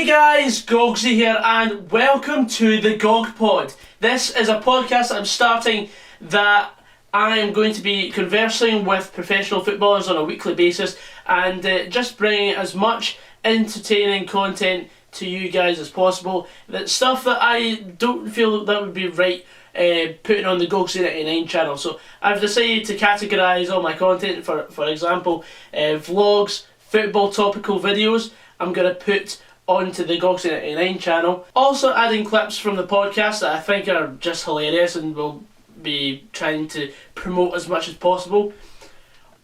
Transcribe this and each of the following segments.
Hey guys, Goggsy here and welcome to the Gogport. This is a podcast I'm starting that I am going to be conversing with professional footballers on a weekly basis and just bringing as much entertaining content to you guys as possible. That stuff that I don't feel that would be right putting on the Goggsy 99 channel. So I've decided to categorise all my content, for example, vlogs, football topical videos, I'm going to put onto the Goggsy 99 channel. Also adding clips from the podcast that I think are just hilarious and will be trying to promote as much as possible.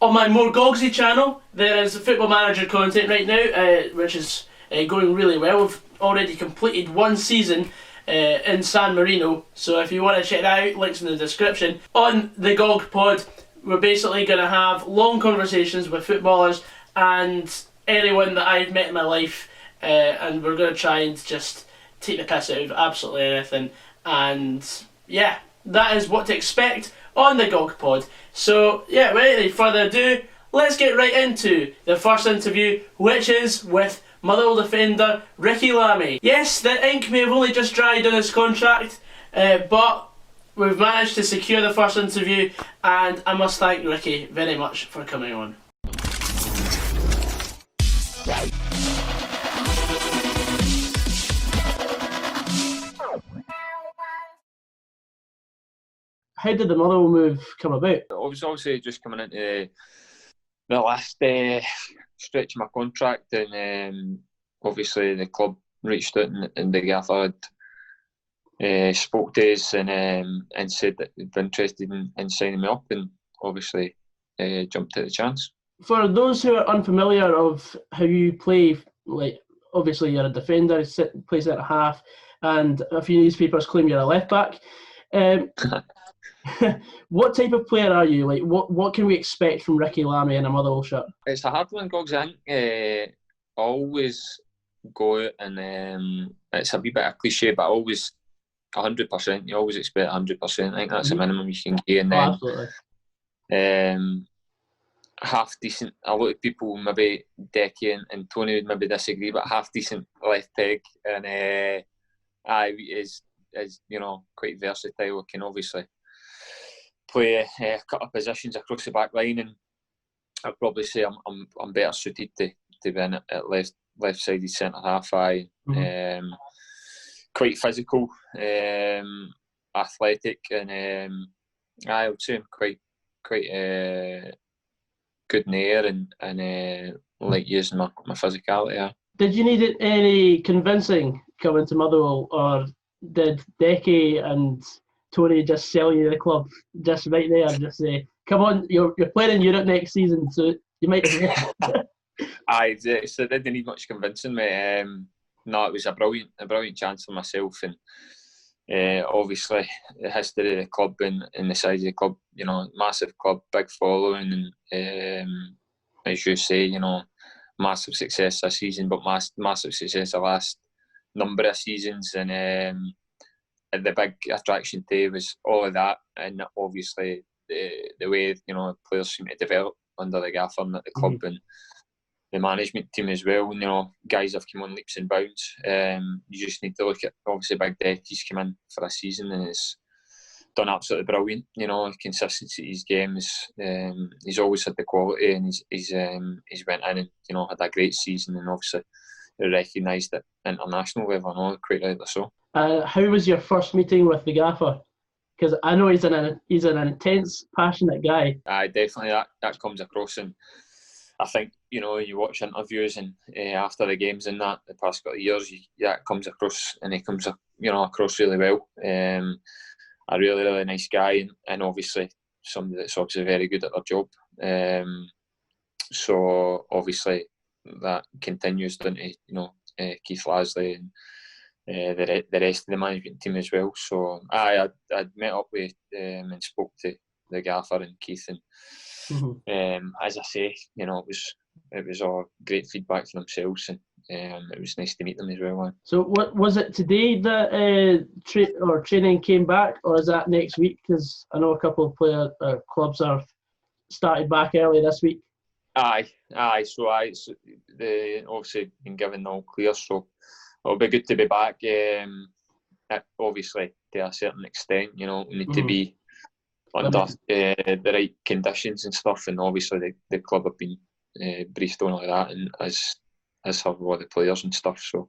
On my More Goggsy channel, there is football manager content right now, which is going really well. We've already completed one season in San Marino, so if you want to check that out, links in the description. On the Gog Pod, we're basically going to have long conversations with footballers and anyone that I've met in my life, and we're going to try and just take the piss out of absolutely anything. And yeah, that is what to expect on the Gog Pod. So yeah, without any further ado, let's get right into the first interview, which is with Motherwell defender Ricky Lamie. Yes, the ink may have only just dried on his contract, but we've managed to secure the first interview, and I must thank Ricky very much for coming on. How did the Motherwell move come about? I was obviously just coming into the last stretch of my contract, and obviously the club reached out and the gaffer had spoke to us and said that they'd be interested in signing me up, and obviously jumped at the chance. For those who are unfamiliar of how you play, like obviously you're a defender, plays at a half, and a few newspapers claim you're a left back. What type of player are you? Like, what can we expect from Ricky Lamie in a Motherwell shirt? It's a hard one, Gogs. I think I always go out and it's a wee bit of a cliche, but I always 100%. You always expect 100%. I think that's the minimum you can get, and then absolutely. Half decent. A lot of people, maybe Decky and Tony would maybe disagree, but half decent left peg, and is you know, quite versatile. Can obviously play a couple of positions across the back line, and I'd probably say I'm better suited to be in at left-sided centre half. Quite physical, athletic, and I would say I'm quite good in the air and like using my physicality. Yeah. Did you need any convincing coming to Motherwell, or did Decky and Tony just sell you the club just right there and just say, come on, you're playing in Europe next season, so you might as well? So I didn't need much convincing, mate. No, it was a brilliant chance for myself, and obviously the history of the club and the size of the club, you know, massive club, big following, and as you say, you know, massive success this season, but massive success the last number of seasons, and the big attraction today was all of that, and obviously the way, you know, players seem to develop under the gaffer and at the club, and the management team as well. You know, guys have come on leaps and bounds. You just need to look at, obviously, Big Decky's come in for a season and has done absolutely brilliant. You know, consistency in his games. He's always had the quality, and he's went in and, you know, had a great season, and obviously recognised at international level, I know, quite rightly so. How was your first meeting with the gaffer? Because I know he's an intense, passionate guy. Definitely that comes across, and I think, you know, you watch interviews and after the games and that the past couple of years, it comes across, and he comes, you know, across really well. A really nice guy, and obviously somebody that's obviously very good at their job. So obviously that continues down to, you know, Keith Lasley and the rest of the management team as well. So I'd met up with and spoke to the gaffer and Keith, and as I say, you know, it was all great feedback from themselves, and it was nice to meet them as well. Man. So what was it today that training came back, or is that next week? Because I know a couple of clubs are started back early this week. Aye. So the obviously been given all clear. So it'll be good to be back. Obviously, to a certain extent, you know, we need to be under the right conditions and stuff. And obviously, the club have been briefed on like that, and as have all the players and stuff. So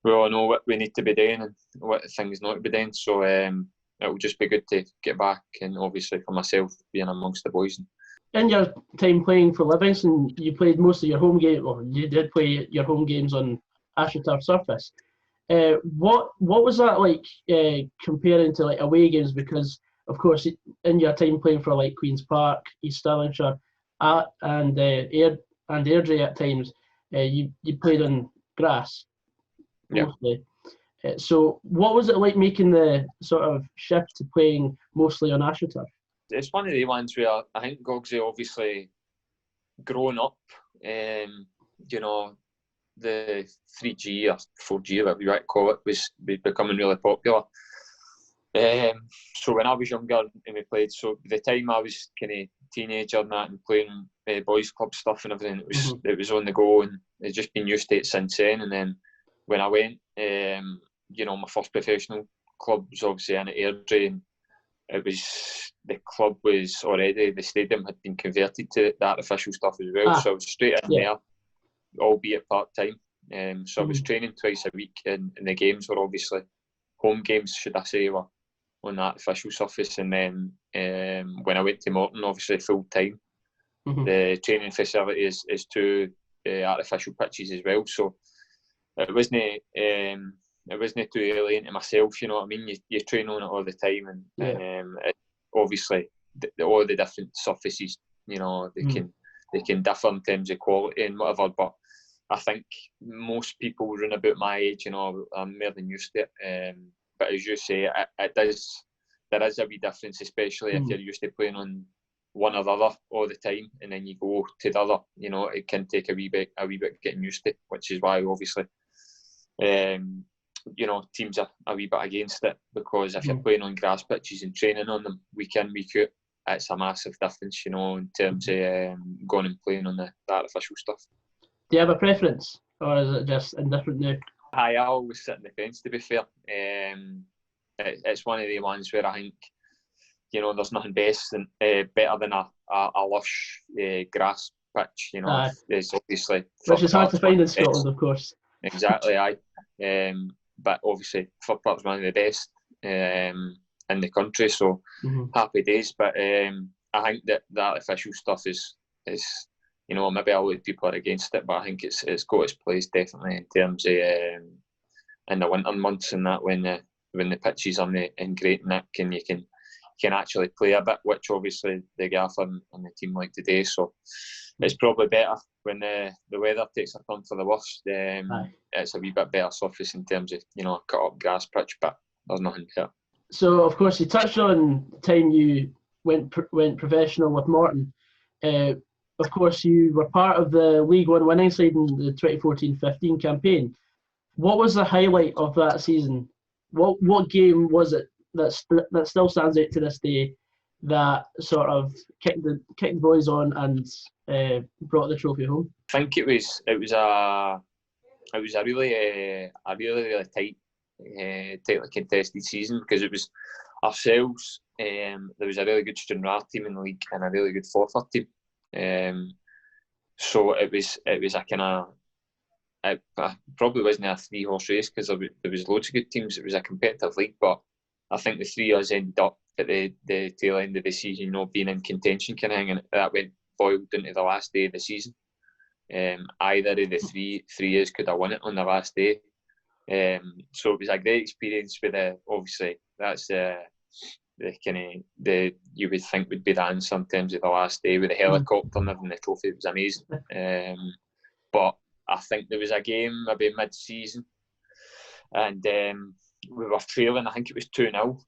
we all know what we need to be doing and what things not to be doing. So it will just be good to get back, and obviously for myself being amongst the boys. In your time playing for Livingston, you played most of your home games, or you did play your home games on ASTROTURF surface. What was that like comparing to like away games? Because of course, in your time playing for like Queen's Park, East Stirlingshire, and Airdrie at times, you played on grass mostly. So what was it like making the sort of shift to playing mostly on ASTROTURF? It's one of the ones where I think Gogsy obviously growing up, you know, the 3G or 4G, whatever you might call it, was becoming really popular. So when I was younger and we played, so by the time I was kind of teenager and that, and playing boys club stuff and everything, it was on the go, and I've just been used to it since then. And then when I went, you know, my first professional club was obviously in at Airdrie, and the club was already, the stadium had been converted to the artificial stuff as well. So I was straight in there, albeit part-time. So I was training twice a week, and the games were obviously, home games should I say, were on the artificial surface. And then when I went to Morton, obviously full-time, the training facility is two artificial pitches as well. So it wasn't too alien to myself, you know what I mean? You train on it all the time, and obviously all the different surfaces, you know, they can differ in terms of quality and whatever, but I think most people around about my age, you know, are more than used to it. But as you say, there is a wee difference, especially if you're used to playing on one or the other all the time, and then you go to the other, you know, it can take a wee bit getting used to, which is why obviously you know, teams are a wee bit against it, because if you're playing on grass pitches and training on them week in, week out, it's a massive difference, you know, in terms of going and playing on the artificial stuff. Do you have a preference, or is it just indifferent now? I always sit on the fence, to be fair. It's one of the ones where I think, you know, there's nothing better than a lush grass pitch, you know. There's obviously, which is hard to find in Scotland, of course. Exactly, aye. But obviously, Gulfport's one of the best in the country, so happy days. But I think that the artificial stuff is, you know, maybe a lot of people are against it, but I think it's got its place definitely in terms of in the winter months and that, when the pitches are in great nick and you can actually play a bit, which obviously the gaffer and the team like today. So it's probably better when the weather takes a turn for the worst. It's a wee bit better surface in terms of, you know, a cut up grass pitch, but there's nothing better. So of course you touched on the time you went professional with Morton. Of course you were part of the League One winning side in the 2014-15 campaign. What was the highlight of that season? What game was it that still stands out to this day, that sort of kicked the boys on and brought the trophy home? I think it was a really tightly contested season, because it was ourselves. There was a really good Stranraer team in the league and a really good Forfar team. So it was a kind of, it probably wasn't a 3-horse race, because there was loads of good teams. It was a competitive league, but I think the three of us ended up at the tail end of the season, you know, being in contention kind of thing, and that went boiled into the last day of the season. Either of the three of us could have won it on the last day. So it was a great experience with obviously that's the kind of you would think would be the answer in terms of the last day, with the helicopter and everything. The trophy, it was amazing. But I think there was a game maybe mid-season, and we were trailing, I think it was 2-0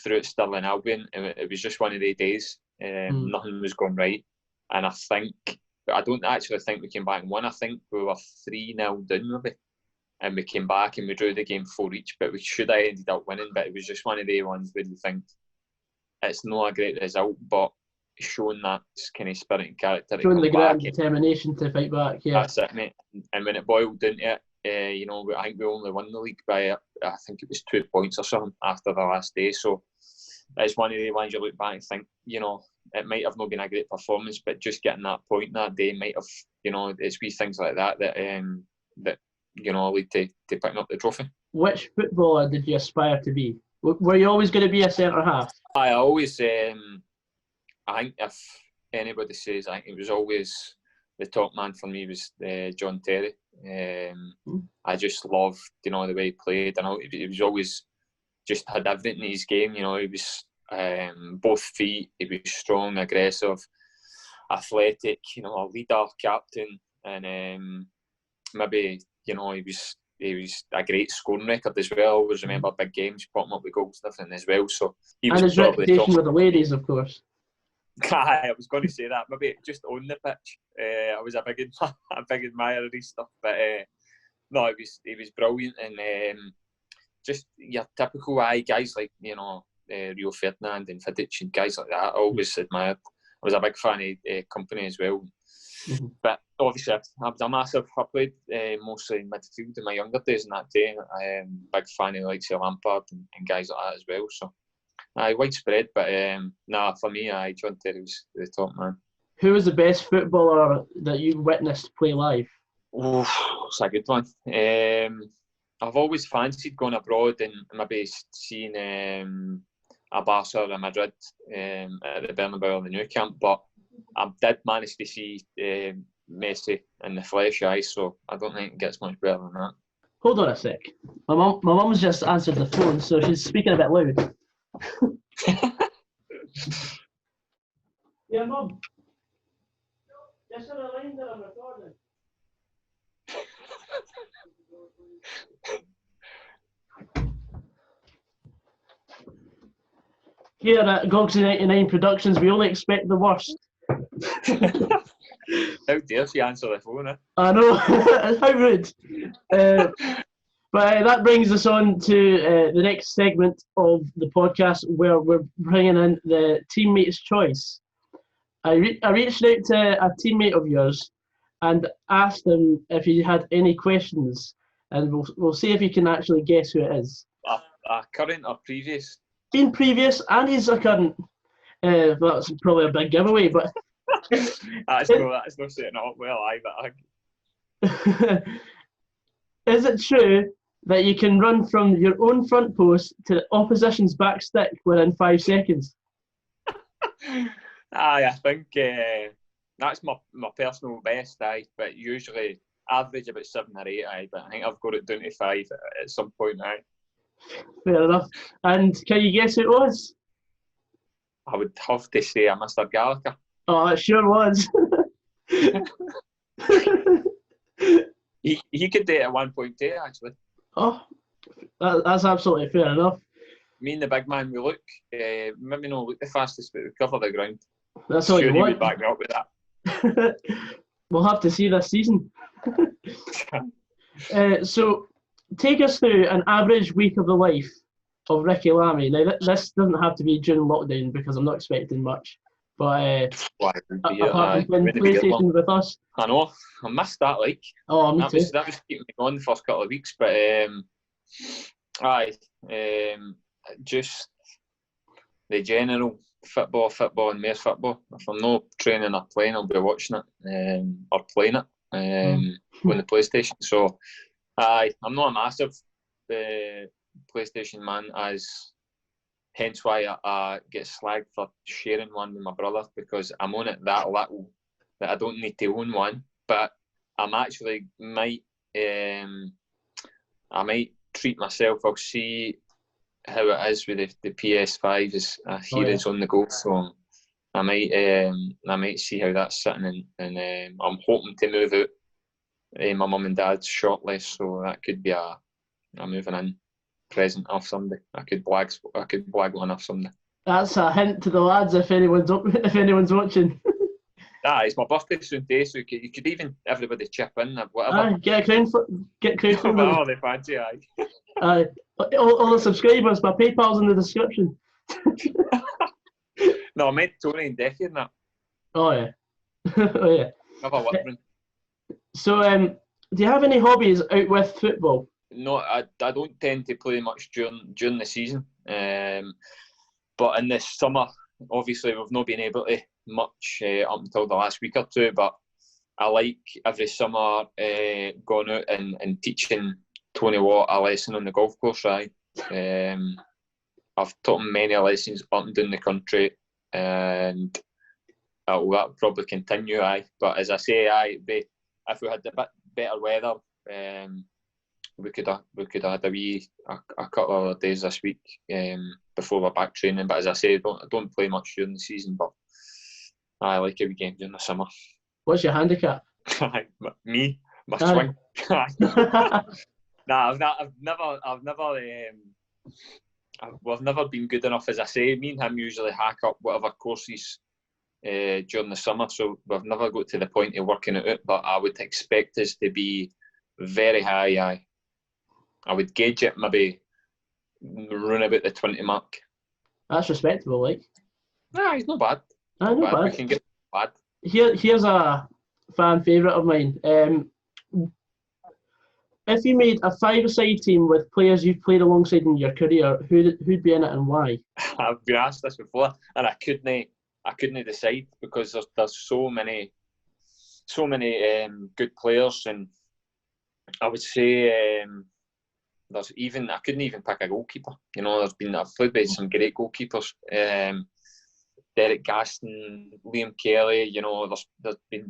through at Stirling Albion. It was just one of the days. Nothing was going right, and I don't actually think we came back and won. I think we were 3-0 down maybe, and we came back and we drew the game 4 each, but we should have ended up winning. But it was just one of the ones where you think it's not a great result, but showing that kind of spirit and character, showing the grit and determination to fight back. Yeah, that's it, mate. And when it boiled down to it, you know, I think we only won the league by, I think it was 2 points or something after the last day. So it's one of the ones you look back and think, you know, it might have not been a great performance, but just getting that point that day might have, you know, it's wee things like that that you know, lead to picking up the trophy. Which footballer did you aspire to be? Were you always going to be a centre half? I always, I think if anybody says, I think it was always the top man for me was John Terry. I just loved, you know, the way he played. And he was always just had everything in his game. You know, he was both feet. He was strong, aggressive, athletic. You know, a leader, captain, and maybe, you know, he was a great scoring record as well. I always remember big games, popping up with goals and everything as well. So he was, and his reputation with the ladies, of course. I was going to say that, maybe just on the pitch. I was a big admirer of his stuff, but no, he was brilliant, and just your typical guys like, you know, Rio Ferdinand and Vidic and guys like that. I always admired. I was a big fan of company as well. Mm-hmm. But obviously, I was a massive. I played mostly in midfield in my younger days, in that day. Big fan of like Lampard and guys like that as well. So, widespread. But for me, John Terry was the top man. Who was the best footballer that you witnessed play live? Oh, it's a good one. I've always fancied going abroad and maybe seeing a Barca or a Madrid at the Bernabeu or the Nou Camp, but I did manage to see Messi in the flesh, so I don't think it gets much better than that. Hold on a sec. My mum's just answered the phone, so she's speaking a bit loud. Yeah, Mum. Just on the line that I'm recording. Here at Goggsy99 Productions, we only expect the worst. How dare she answer the phone? Eh? I know, how rude. But that brings us on to the next segment of the podcast, where we're bringing in the teammate's choice. I reached out to a teammate of yours and asked him if he had any questions, and we'll see if he can actually guess who it is. A current or previous? Been previous, and he's a current. That's probably a big giveaway, but that's no setting up well either. Is it true that you can run from your own front post to the opposition's back stick within 5 seconds? I think that's my personal best, but usually average about 7 or 8, but I think I've got it down to 5 at some point now. Fair enough. And can you guess who it was? I would have to say Mr. Gallagher. Oh, it sure was. he could do it at one point too, actually. Oh, that's absolutely fair enough. Me and the big man, we look, maybe not look the fastest, but we cover the ground. That's all you want. He would back me up with that. We'll have to see this season. So, take us through an average week of the life of Ricky Lamie. Now, this doesn't have to be during lockdown because I'm not expecting much. But apart from playing PlayStation with us. I know. I missed that, like. Oh, me too. That was keeping me on the first couple of weeks. But, just the general football and more football. If I'm not training or playing, I'll be watching it or playing it on the PlayStation. So, I'm not a massive PlayStation man, hence why I get slagged for sharing one with my brother, because I'm on it that little that I don't need to own one. But I'm actually I might treat myself. I'll see how it is with the PS5. It's on the go, so I might see how that's sitting, and I'm hoping to move out my mum and dad's shortly, so that could be a moving in present off Sunday. I could blag one off Sunday. That's a hint to the lads if anyone's watching. It's my birthday soon too, so you could even everybody chip in or whatever. Get crowdfunding. Oh, they fancy, all the subscribers, my PayPal's in the description. No, I meant Tony and Decky and that. Oh yeah. Oh yeah. Have a whipping. So Do you have any hobbies out with football? No, I don't tend to play much during the season. But in this summer, obviously we've not been able to much up until the last week or two. But I like every summer going out and teaching Tony Watt a lesson on the golf course. I've taught him many lessons up and down the country, and that'll probably continue. But as I say, if we had a bit better weather, we could have had a couple of days this week before we're back training. But as I say, I don't play much during the season, but I like every game during the summer. What's your handicap? Me, my swing. Nah, we've never been good enough. As I say, me and him usually hack up whatever courses during the summer, so we've never got to the point of working it out. But I would expect us to be very high. I would gauge it maybe run about the 20 mark. That's respectable, like. Nah, he's not bad. Not bad. We can get bad. Here's a fan favourite of mine. If you made a 5-a-side team with players you've played alongside in your career, who'd be in it and why? I've been asked this before, and I couldn't decide because there's so many good players, and I would say I couldn't even pick a goalkeeper. I've played with some great goalkeepers. Derek Gaston, Liam Kelly. There's been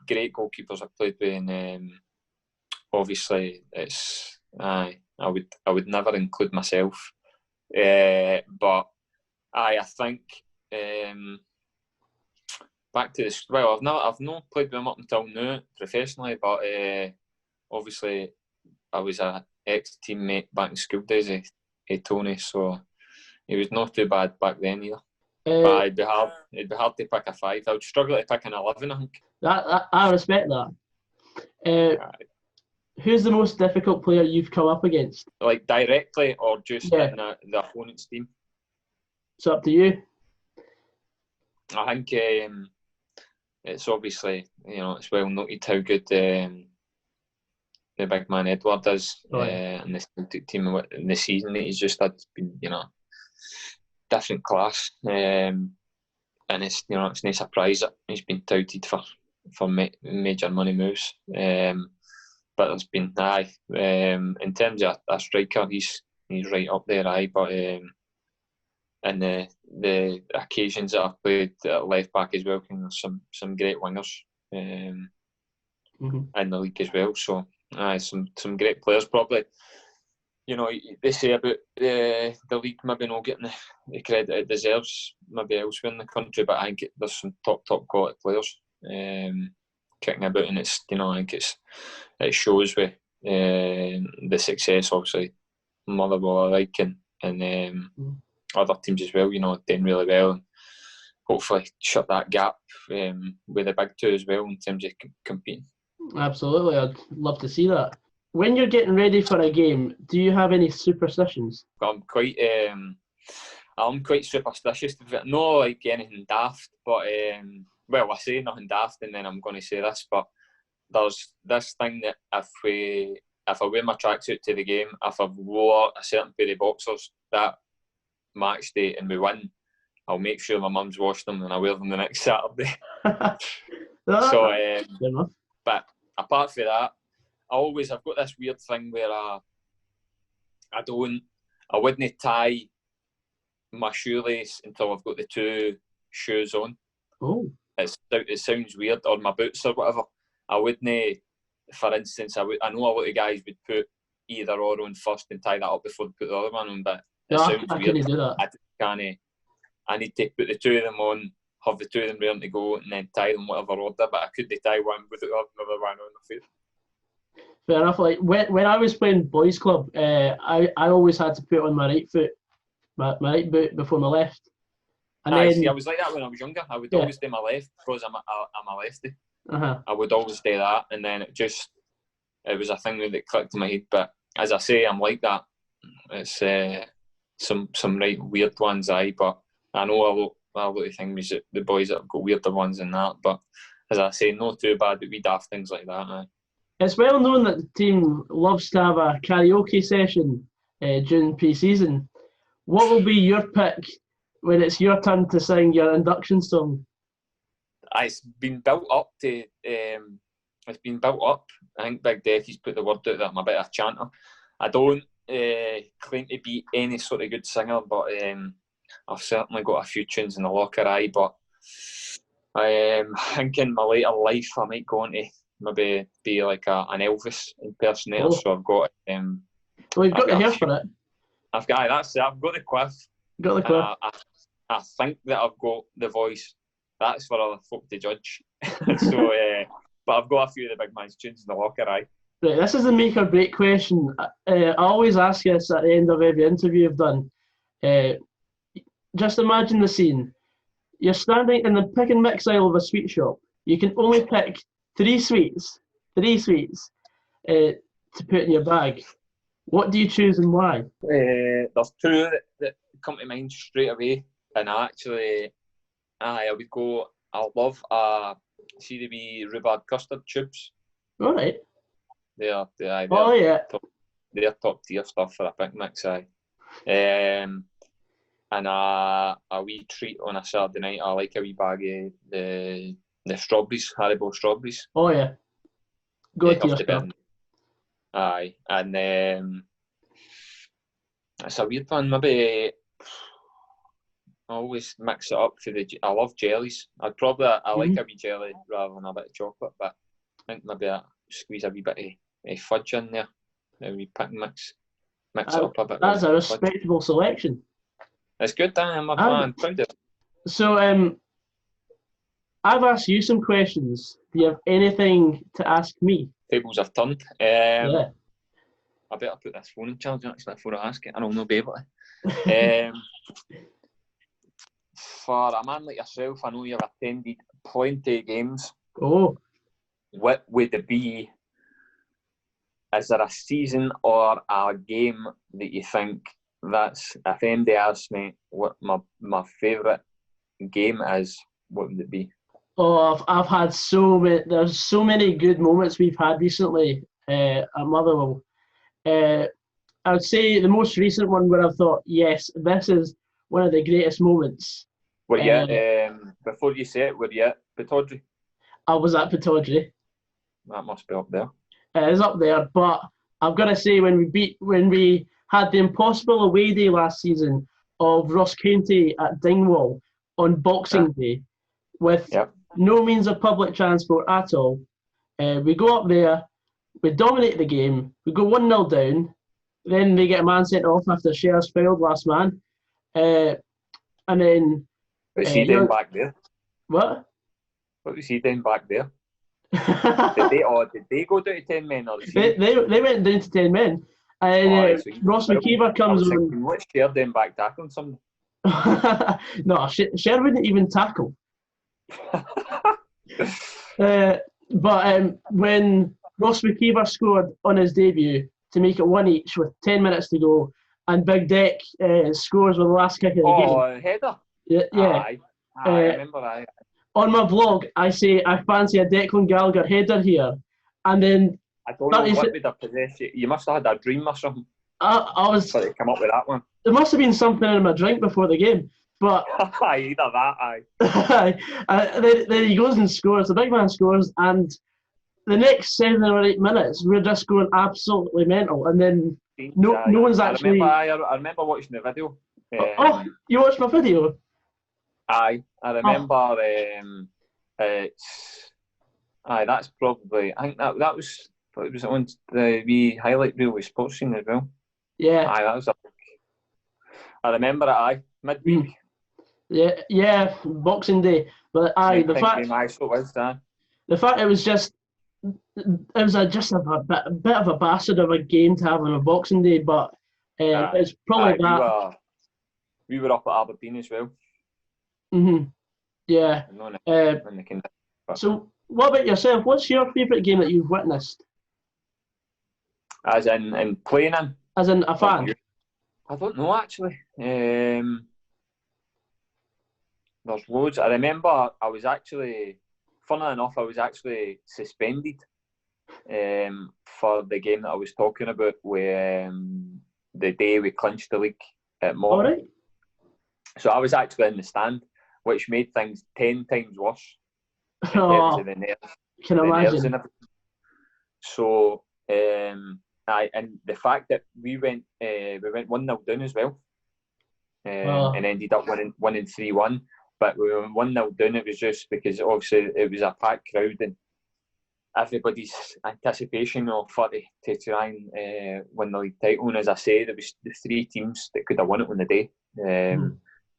great goalkeepers I've played with, and obviously I would never include myself. But I think back to this. Well, I've not played with him up until now professionally, but obviously I was a ex-teammate back in school days of Tony, so he was not too bad back then either. But it'd be hard to pick a 5. I would struggle to pick an 11, I think. I respect that. Who's the most difficult player you've come up against? Like directly or just in the opponent's team? It's up to you. I think it's obviously, it's well noted how good the big man Edward is in this team in the season. He's just been, different class, and it's no surprise that he's been touted for major money moves. But there's been in terms of a striker, he's right up there. But and the occasions that I've played at left back as well, there's some great wingers in the league as well. So some great players. Probably, they say about the league maybe not getting the credit it deserves maybe elsewhere in the country, but I think there's some top quality players kicking about, and it's I think it shows with the success obviously Motherwell I like, and other teams as well, doing really well, and hopefully shut that gap with the big two as well in terms of competing. Absolutely, I'd love to see that. When you're getting ready for a game, do you have any superstitions? I'm quite superstitious. Not like anything daft, but I say nothing daft, and then I'm going to say this, but there's this thing that if I wear my tracksuit to the game, if I've wore a certain pair of boxers that match day and we win, I'll make sure my mum's washed them and I wear them the next Saturday. But apart from that, I've got this weird thing where I wouldn't tie my shoelace until I've got the two shoes on. Oh. It sounds weird, or my boots or whatever. I wouldn't, for instance, I know a lot of guys would put either or on first and tie that up before they put the other one on, but it sounds weird. Can you do that? I need to put the two of them on, have the two of them ready to go, and then tie them whatever order, but I couldn't tie one without another one on the feet. Fair enough. Like when I was playing boys club, I always had to put on my right foot, my right boot before my left. And then, I was like that when I was younger. I would always do my left because I'm a lefty. Uh-huh. I would always do that, and then it was a thing that clicked in my head. But as I say, I'm like that. It's some right weird ones, but I know a lot of things that the boys that have got weirder ones than that. But as I say, not too bad. But we daft things like that. It's well known that the team loves to have a karaoke session during pre-season. What will be your pick when it's your turn to sing your induction song? It's been built up to. It's been built up. I think Big Decky's put the word out that I'm a bit of a chanter. I don't claim to be any sort of good singer, but I've certainly got a few tunes in the locker eye. But I think in my later life I might go on to maybe be like an Elvis impersonator. Oh. So I've got. Well, you've got the hair for it. I've got that's it. I've got the quiff. Got the quiff. I think that I've got the voice. That's for other folk to judge. So, but I've got a few of the big man's tunes in the locker, aye. Right, this is the make or break question. I always ask this at the end of every interview I've done. Just imagine the scene. You're standing in the pick and mix aisle of a sweet shop. You can only pick three sweets to put in your bag. What do you choose and why? There's two that come to mind straight away, and I would go. I love see the wee rhubarb custard tubes. All right. They're top tier stuff for a picnic, aye. And a wee treat on a Saturday night. I like a wee bag of the strawberries, Haribo strawberries. Oh yeah. Go to your stuff. Aye, and it's a weird one. Maybe I always mix it up for I love jellies. I like a wee jelly rather than a bit of chocolate, but I think maybe I squeeze a wee bit of fudge in there. A wee pick and mix it up a bit. That's a respectable selection. It's good, I'm a fan. Proud of it. So I've asked you some questions. Do you have anything to ask me? Tables have turned. Yeah. I better put this phone in charge actually before I ask it, and I'll not be able to. For a man like yourself, I know you've attended plenty of games. Oh. What would it be? Is there a season or a game that you think that's, if anybody asks me what my favourite game is, what would it be? Oh, I've had so many. There's so many good moments we've had recently at Motherwell. I would say the most recent one where I've thought, yes, this is one of the greatest moments. Were you before you say it? Were you at Pittodrie? I was at Pittodrie. That must be up there. It is up there, but I've got to say when we had the impossible away day last season of Ross County at Dingwall on Boxing Day, with no means of public transport at all. We go up there, we dominate the game, we go 1-0 down, then they get a man sent off after Sher's fouled last man. And then... What was he doing back there? What? What was he doing back there? did they go down to 10 men? Or they went down to 10 men. And Ross McKeever comes on. What's Sher doing back tackling somebody? No, Sher wouldn't even tackle. But when Ross McKeever scored on his debut to make it 1-1 with 10 minutes to go, and Big Deck scores with the last kick of the game. Oh, header? Yeah. I remember that. On my vlog, I say I fancy a Declan Gallagher header here, and then I don't know what would have possessed you. You must have had a dream or something. I was. So they come up with that one. There must have been something in my drink before the game, but either that, aye. Then he goes and scores. The big man scores, and the next 7 or 8 minutes, we're just going absolutely mental, and then no one's actually. I remember watching the video. Oh, you watched my video? Aye, I remember. That's probably. I think that was. It was on the wee highlight reel with Sports Scene as well. Yeah. Aye, that was. I remember it. Aye, midweek. Yeah, Boxing Day. But aye, the fact. The fact it was just. It was just a bit of a bastard of a game to have on a Boxing Day, but it's probably that. We were up at Aberdeen as well. Yeah. So, what about yourself? What's your favourite game that you've witnessed? As in playing in? As in a fan? I don't know actually. There's loads. I remember I was actually, funnily enough, I was actually suspended for the game that I was talking about, the day we clinched the league at Motherwell. All right. So I was actually in the stand, which made things 10 times worse in Oh, terms of the nerves. can imagine. And everything. So, and the fact that we went 1-0 down as well, and ended up winning 3-1. But we were 1-0 down. It was just because obviously it was a packed crowd and everybody's anticipation of to try and win the league title. And as I said, it was the 3 teams that could have won it on the day.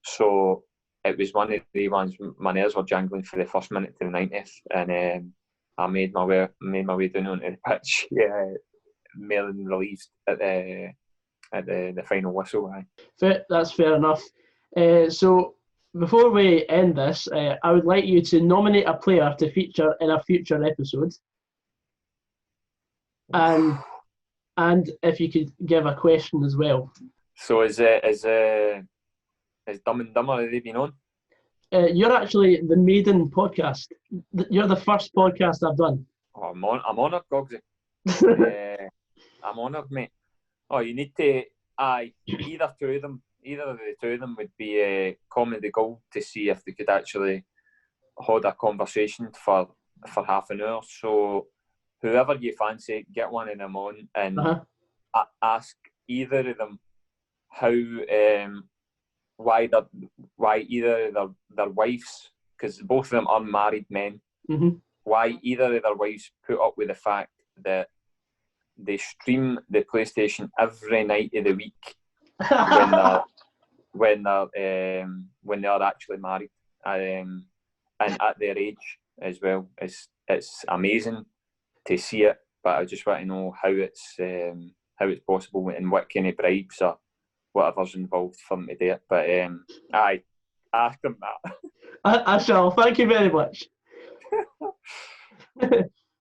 So it was one of the ones. My nerves were jangling for the first minute to the 90th, and I made my way down onto the pitch. Yeah, more than relieved at the final whistle. That's fair enough. So before we end this, I would like you to nominate a player to feature in a future episode, and if you could give a question as well. So is Dumb and Dumber, have they been on? You're actually the maiden podcast. You're the first podcast I've done. Oh, I'm honoured, Gogsy. I'm honoured, mate. Oh, you need to. Either of the two of them would be comedy gold to see if they could actually hold a conversation for half an hour. So whoever you fancy, get one of them on and ask either of them how why either of their wives, because both of them are married men, why either of their wives put up with the fact that they stream the PlayStation every night of the week when they're actually married, and at their age as well. It's amazing to see it, but I just want to know how it's possible and what kind of bribes or whatever's involved for them to do it. But ask them that. I shall. Thank you very much.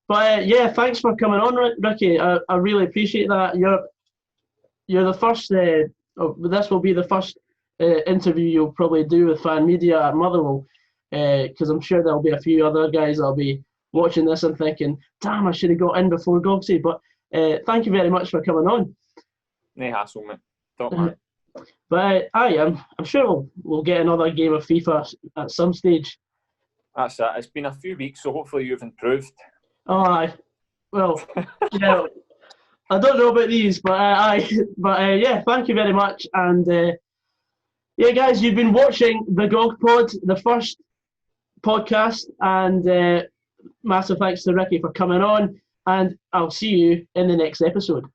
But yeah, thanks for coming on, Ricky. I really appreciate that. You're the first. This will be the first interview you'll probably do with fan media at Motherwell, because I'm sure there'll be a few other guys that'll be watching this and thinking, "Damn, I should have got in before Gogsy." But thank you very much for coming on. No hassle, mate. Top man. But I'm sure we'll get another game of FIFA at some stage. That's it. It's been a few weeks, so hopefully you've improved. Oh, aye. Well, yeah, I don't know about these, but yeah, thank you very much. And yeah, guys, you've been watching the Gog Pod, the first podcast, and massive thanks to Ricky for coming on. And I'll see you in the next episode.